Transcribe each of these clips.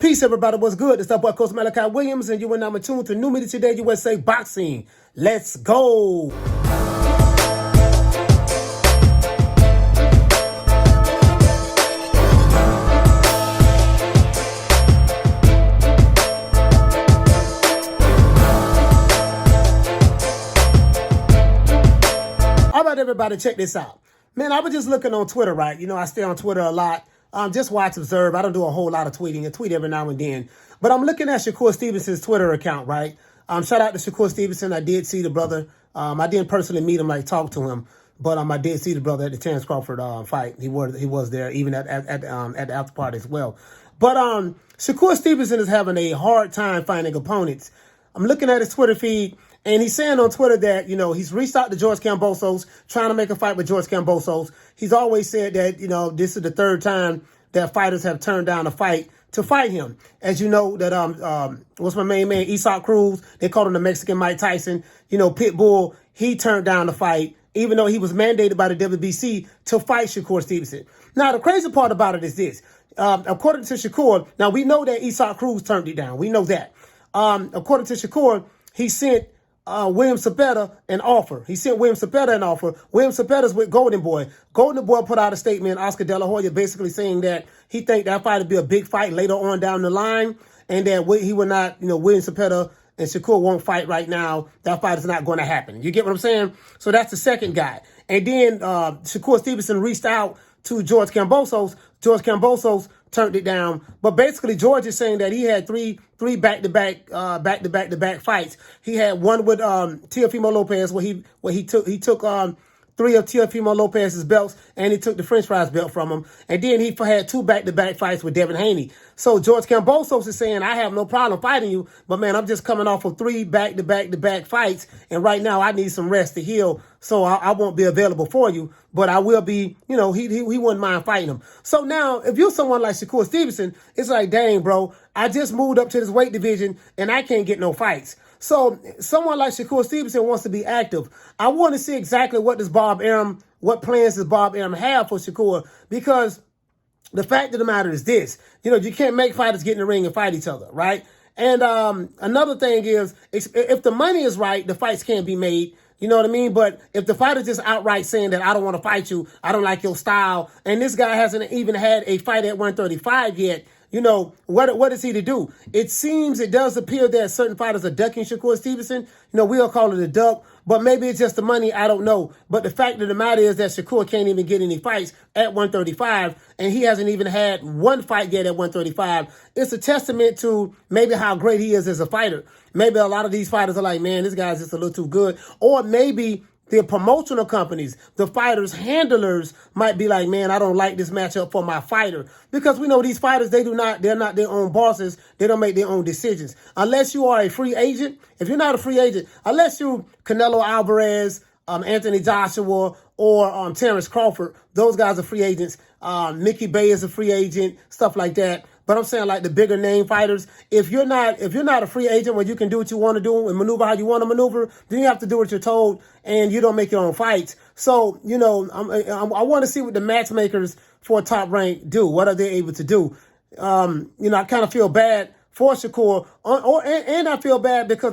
Peace, everybody. What's good? It's up, Coach Malachi Williams, and you are now tuned to New Media Today USA Boxing. Let's go. All right, everybody, check this out. Man, I was just looking on Twitter, right? You know, I stay on Twitter a lot. Just watch, observe. I don't do a whole lot of tweeting. I tweet every now and then. But I'm looking at Shakur Stevenson's Twitter account, right? Shout out to Shakur Stevenson. I did see the brother. I didn't personally meet him, like talk to him. But I did see the brother at the Terrence Crawford fight. He was there, even at the after party as well. But Shakur Stevenson is having a hard time finding opponents. I'm looking at his Twitter feed. And he's saying on Twitter that, you know, he's reached out to George Kambosos, trying to make a fight with George Kambosos. He's always said that, you know, this is the third time that fighters have turned down a fight to fight him. As you know, that what's my main man, Cruz, they called him the Mexican Mike Tyson. You know, Pitbull, he turned down the fight, even though he was mandated by the WBC to fight Shakur Stevenson. Now, the crazy part about it is this. According to Shakur, now we know that Cruz turned it down. We know that. According to Shakur, he sent William Cepeda an offer. He sent William Cepeda an offer. William Cepeda's with Golden Boy. Golden Boy put out a statement, Oscar De La Hoya, basically saying that he think that fight would be a big fight later on down the line, and that he would not, you know, William Cepeda and Shakur won't fight right now. That fight is not going to happen. You get what I'm saying? So that's the second guy. And then Shakur Stevenson reached out to George Kambosos. George Kambosos turned it down. But basically, George is saying that he had three back-to-back fights. He had one with Teofimo Lopez, where he took three of Teofimo Lopez's belts, and he took the French fries belt from him. And then he had two back-to-back fights with Devin Haney. So George Kambosos is saying, I have no problem fighting you, but man, I'm just coming off of three back-to-back fights, and right now I need some rest to heal, so I won't be available for you, but I will be, you know, he wouldn't mind fighting him. So now, if you're someone like Shakur Stevenson, it's like, dang, bro, I just moved up to this weight division, and I can't get no fights. So someone like Shakur Stevenson wants to be active. I want to see exactly what plans does Bob Arum have for Shakur, because the fact of the matter is this, you know, you can't make fighters get in the ring and fight each other, right? And another thing is, if the money is right, the fights can't be made. You know what I mean? But if the fighter just outright saying that I don't want to fight you, I don't like your style, and this guy hasn't even had a fight at 135 yet, you know, what is he to do? It does appear that certain fighters are ducking Shakur Stevenson. You know, we'll call it a duck, but maybe it's just the money. I don't know. But the fact of the matter is that Shakur can't even get any fights at 135, and he hasn't even had one fight yet at 135. It's a testament to maybe how great he is as a fighter. Maybe a lot of these fighters are like, man, this guy's just a little too good. Or maybe the promotional companies, the fighters' handlers might be like, man, I don't like this matchup for my fighter. Because we know these fighters, they're not their own bosses. They don't make their own decisions. Unless you are a free agent. If you're not a free agent, unless you Canelo Alvarez, Anthony Joshua, or Terrence Crawford, those guys are free agents. Mickey Bay is a free agent, stuff like that. But I'm saying, like, the bigger name fighters, if you're not a free agent where you can do what you want to do and maneuver how you want to maneuver, then you have to do what you're told, and you don't make your own fights. So, you know, I want to see what the matchmakers for Top Rank do. What are they able to do? You know, I kind of feel bad for Shakur, and I feel bad because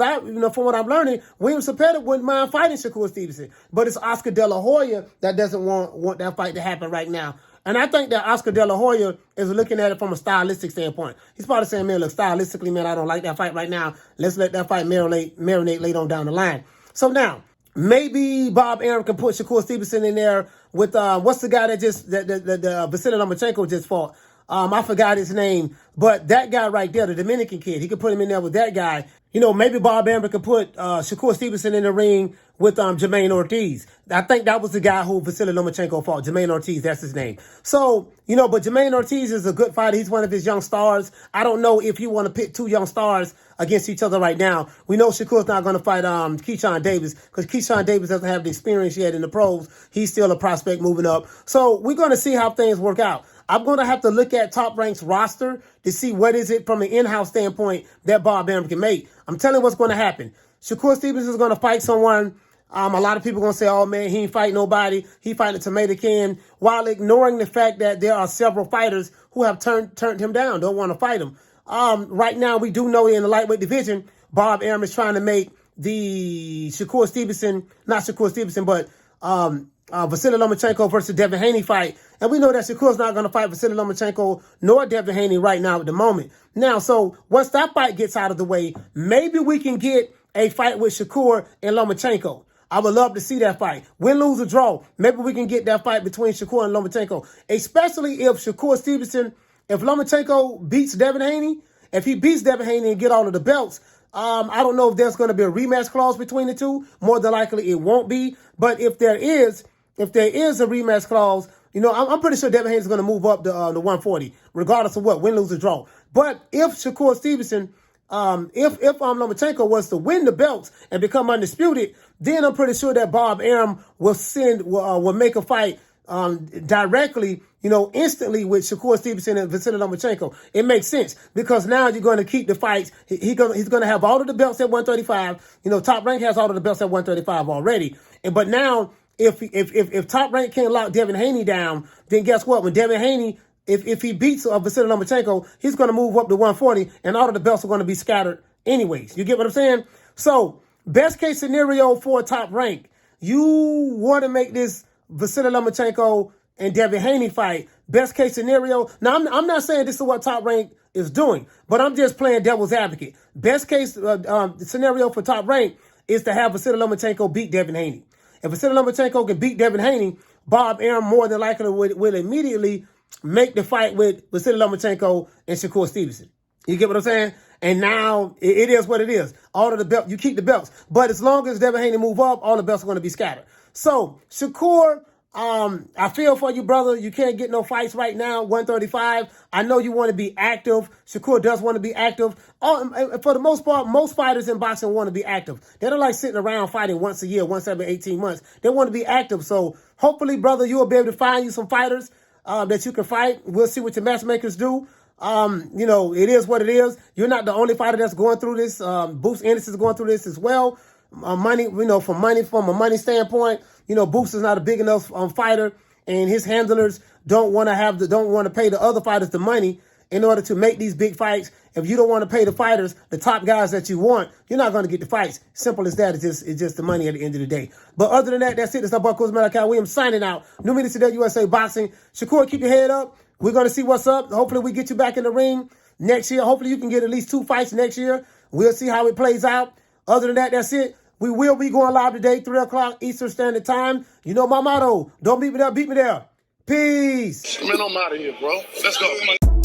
from what I'm learning, William Cepeda wouldn't mind fighting Shakur Stevenson, but it's Oscar De La Hoya that doesn't want that fight to happen right now. And I think that Oscar De La Hoya is looking at it from a stylistic standpoint. He's probably saying, man, look, stylistically, man, I don't like that fight right now. Let's let that fight marinate later on down the line. So now, maybe Bob Arum can put Shakur Stevenson in there with, what's the guy that Vasily Lomachenko just fought? I forgot his name, but that guy right there, the Dominican kid, he could put him in there with that guy. You know, maybe Bob Arum could put Shakur Stevenson in the ring with Jermaine Ortiz. I think that was the guy who Vasily Lomachenko fought. Jermaine Ortiz, that's his name. So, you know, but Jermaine Ortiz is a good fighter. He's one of his young stars. I don't know if you want to pit two young stars against each other right now. We know Shakur's not going to fight Keyshawn Davis, because Keyshawn Davis doesn't have the experience yet in the pros. He's still a prospect moving up. So we're going to see how things work out. I'm going to have to look at Top Rank's roster to see what is it from an in-house standpoint that Bob Arum can make. I'm telling you what's going to happen. Shakur Stevenson is going to fight someone. A lot of people are going to say, oh, man, he ain't fight nobody. He fighting a tomato can, while ignoring the fact that there are several fighters who have turned him down, don't want to fight him. Right now, we do know in the lightweight division, Bob Arum is trying to make the Shakur Stevenson, not Shakur Stevenson, but Vasily Lomachenko versus Devin Haney fight. And we know that Shakur's not going to fight Vasily Lomachenko nor Devin Haney right now at the moment. Now, so once that fight gets out of the way, maybe we can get a fight with Shakur and Lomachenko. I would love to see that fight. Win, lose, or draw. Maybe we can get that fight between Shakur and Lomachenko. Especially if Shakur Stevenson, if Lomachenko beats Devin Haney, if he beats Devin Haney and get all of the belts, I don't know if there's going to be a rematch clause between the two. More than likely it won't be. But if there is a rematch clause, you know, I'm pretty sure Devin Haney is going to move up to 140, regardless of what, win, lose, or draw. But if Shakur Stevenson, if Lomachenko was to win the belts and become undisputed, then I'm pretty sure that Bob Arum will make a fight directly, you know, instantly with Shakur Stevenson and Vasily Lomachenko. It makes sense because now you're going to keep the fights. He's going to have all of the belts at 135. You know, Top Rank has all of the belts at 135 already. But now, if Top Rank can't lock Devin Haney down, then guess what? When Devin Haney, if he beats Vasily Lomachenko, he's going to move up to 140, and all of the belts are going to be scattered anyways. You get what I'm saying? So, best case scenario for Top Rank, you want to make this Vasily Lomachenko and Devin Haney fight. Best case scenario. Now, I'm not saying this is what Top Rank is doing, but I'm just playing devil's advocate. Best case scenario for Top Rank is to have Vasily Lomachenko beat Devin Haney. If Vasily Lomachenko can beat Devin Haney, Bob Arum more than likely will immediately make the fight with Vasily Lomachenko and Shakur Stevenson. You get what I'm saying? And now it is what it is. All of the belts, you keep the belts. But as long as Devin Haney move up, all the belts are going to be scattered. So, Shakur, I feel for you, brother. You can't get no fights right now, 135. I know you want to be active. Shakur does want to be active. For the most part, most fighters in boxing want to be active. They don't like sitting around fighting once a year, once every 18 months. They want to be active. So, hopefully, brother, you will be able to find you some fighters that you can fight. We'll see what your matchmakers do. You know, it is what it is. You're not the only fighter that's going through this. Bruce Anderson is going through this as well. Money, you know, from a money standpoint, you know, Bruce is not a big enough fighter, and his handlers don't want to pay the other fighters the money in order to make these big fights. If you don't want to pay the fighters, the top guys that you want, you're not going to get the fights. Simple as that. It's just the money at the end of the day. But other than that, that's it. It's our boy Cruz Williams signing out. New Media Today USA Boxing. Shakur, keep your head up. We're going to see what's up. Hopefully we get you back in the ring next year. Hopefully you can get at least 2 fights next year. We'll see how it plays out. Other than that, that's it. We will be going live today, 3 o'clock Eastern Standard Time. You know my motto. Don't beat me there, beat me there. Peace. Man, I'm out of here, bro. Let's go.